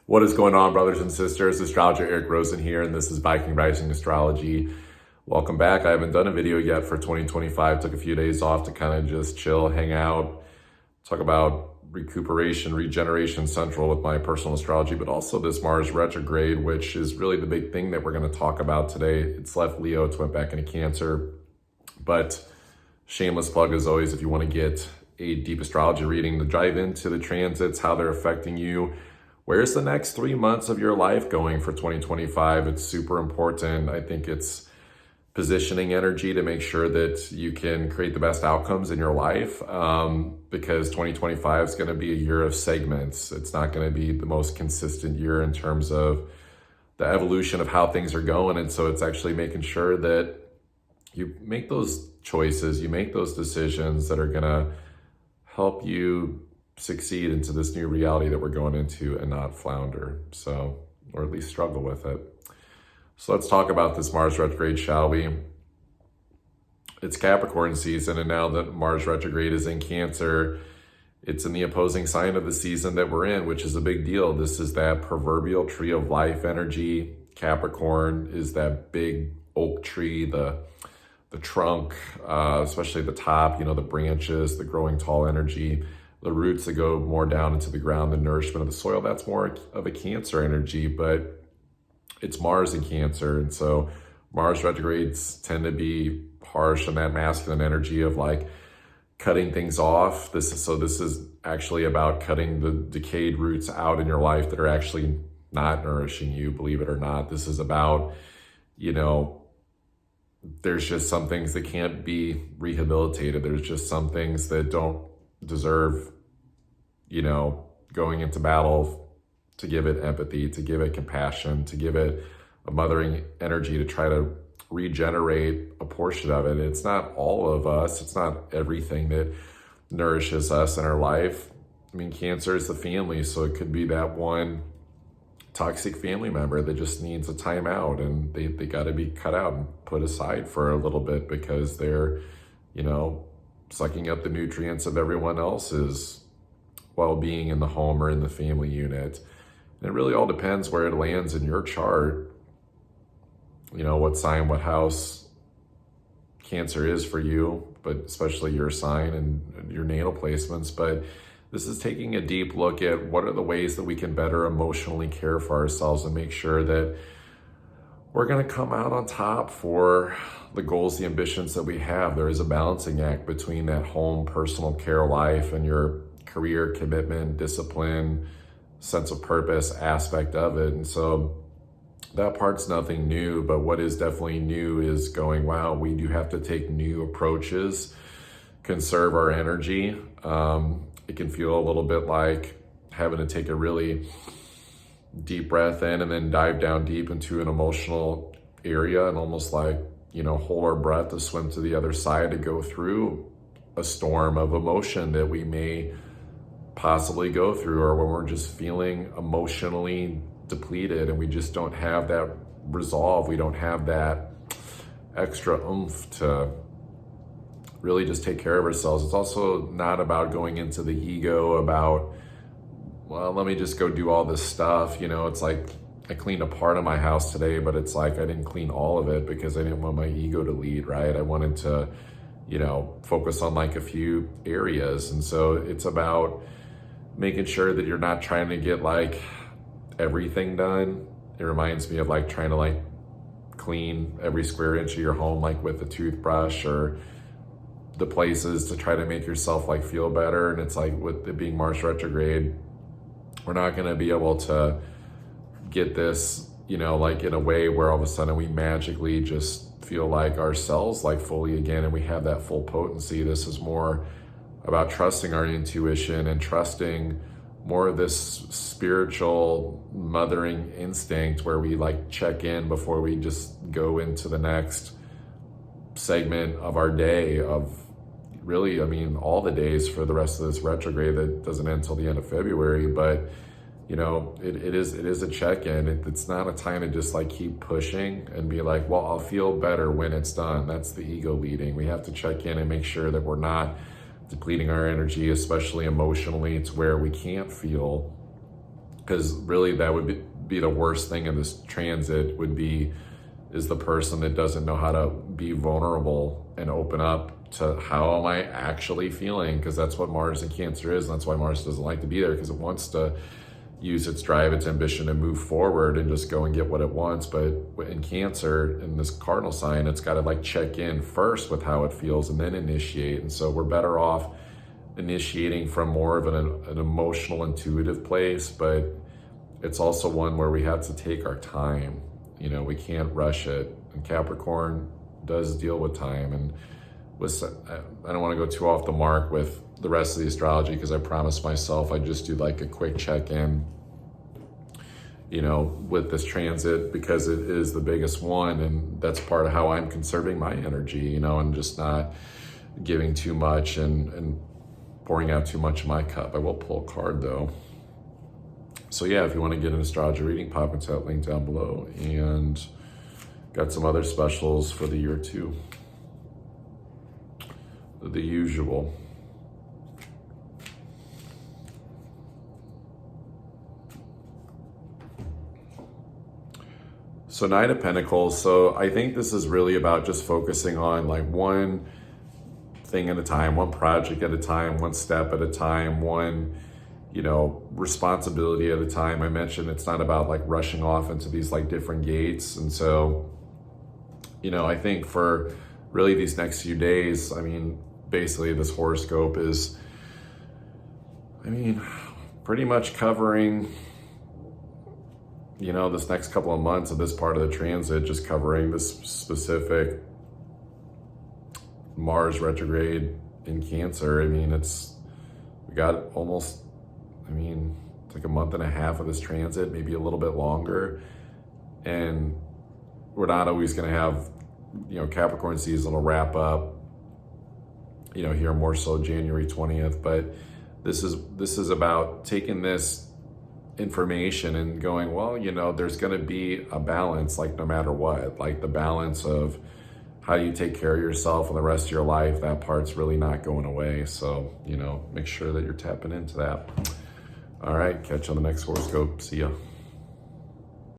What is going on, brothers and sisters? Astrologer Eric Rosen here, and this is Viking Rising Astrology. Welcome back. I haven't done a video yet for 2025. Took a few days off to kind of just chill, hang out, talk about recuperation, regeneration central with my personal astrology, but also this Mars retrograde, which is really the big thing that we're going to talk about today. It's left Leo, it's went back into Cancer, but shameless plug as always, if you want to get a deep astrology reading to dive into the transits, how they're affecting you, where's the next 3 months of your life going for 2025? It's super important. I think it's positioning energy to make sure that you can create the best outcomes in your life, because 2025 is going to be a year of segments. It's not going to be the most consistent year in terms of the evolution of how things are going. And so it's actually making sure that you make those choices, you make those decisions that are going to help you succeed into this new reality that we're going into and not flounder. So, or at least struggle with it. So let's talk about this Mars retrograde, shall we? It's Capricorn season, and now that Mars retrograde is in Cancer, it's in the opposing sign of the season that we're in, which is a big deal. This is that proverbial tree of life energy. Capricorn is that big oak tree, the trunk, especially the top, the branches, the growing tall energy, the roots that go more down into the ground, the nourishment of the soil. That's more of a Cancer energy, but it's Mars in Cancer. And so Mars retrogrades tend to be harsh on that masculine energy of like cutting things off. This is actually about cutting the decayed roots out in your life that are actually not nourishing you, believe it or not. This is about, there's just some things that can't be rehabilitated. There's just some things that don't deserve, going into battle to give it empathy, to give it compassion, to give it a mothering energy to try to regenerate a portion of it. It's not all of us. It's not everything that nourishes us in our life. I mean, Cancer is the family, so it could be that one toxic family member that just needs a timeout, and they got to be cut out and put aside for a little bit because they're, sucking up the nutrients of everyone else's well-being in the home or in the family unit. And it really all depends where it lands in your chart, what sign, what house Cancer is for you, but especially your sign and your natal placements. But this is taking a deep look at what are the ways that we can better emotionally care for ourselves and make sure that we're going to come out on top for the goals, the ambitions that we have. There is a balancing act between that home, personal care life and your career, commitment, discipline, sense of purpose aspect of it. And so that part's nothing new, but what is definitely new is going, wow, we do have to take new approaches, conserve our energy. It can feel a little bit like having to take a really deep breath in and then dive down deep into an emotional area and almost like, hold our breath to swim to the other side, to go through a storm of emotion that we may possibly go through, or when we're just feeling emotionally depleted and we just don't have that resolve. We don't have that extra oomph to really just take care of ourselves. It's also not about going into the ego about, well, let me just go do all this stuff. It's like I cleaned a part of my house today, but it's like I didn't clean all of it because I didn't want my ego to lead, right? I wanted to, focus on like a few areas. And so it's about making sure that you're not trying to get like everything done. It reminds me of like trying to like clean every square inch of your home, like with a toothbrush, or the places to try to make yourself like feel better. And it's like with it being Mars retrograde, we're not going to be able to get this, like in a way where all of a sudden we magically just feel like ourselves like fully again and we have that full potency. This is more about trusting our intuition and trusting more of this spiritual mothering instinct where we like check in before we just go into the next segment of our day, of really, all the days for the rest of this retrograde that doesn't end until the end of February. But it is a check-in. It's not a time to just like keep pushing and be like, well, I'll feel better when it's done. That's the ego leading. We have to check in and make sure that we're not depleting our energy, especially emotionally, to where we can't feel because really that would be the worst thing in this transit is the person that doesn't know how to be vulnerable and open up to how am I actually feeling, because that's what Mars in Cancer is, and that's why Mars doesn't like to be there, because it wants to use its drive, its ambition, and move forward and just go and get what it wants. But in Cancer, in this cardinal sign, it's got to like check in first with how it feels and then initiate. And so we're better off initiating from more of an emotional, intuitive place, but it's also one where we have to take our time. You know, we can't rush it. And Capricorn does deal with time. And I don't want to go too off the mark with the rest of the astrology, because I promised myself I'd just do like a quick check-in, you know, with this transit, because it is the biggest one, and that's part of how I'm conserving my energy, you know, and just not giving too much and pouring out too much of my cup. I will pull a card though. So yeah, if you want to get an astrology reading, pop into that link down below, and got some other specials for the year too. The usual. So Knight of Pentacles. So I think this is really about just focusing on like one thing at a time, one project at a time, one step at a time, one, you know, responsibility at a time. I mentioned it's not about like rushing off into these like different gates. And so, you know, I think for really these next few days, I mean, basically this horoscope is, I mean, pretty much covering, you know, this next couple of months of this part of the transit, just covering this specific Mars retrograde in Cancer. I mean, we got almost, I mean, it's like a month and a half of this transit, maybe a little bit longer. And we're not always going to have, you know, Capricorn season will wrap up, you know, here more so January 20th. But this is about taking this information and going, well, you know, there's going to be a balance, like no matter what, like the balance of how you take care of yourself and the rest of your life, that part's really not going away. So, you know, make sure that you're tapping into that. All right, catch you on the next horoscope. See ya.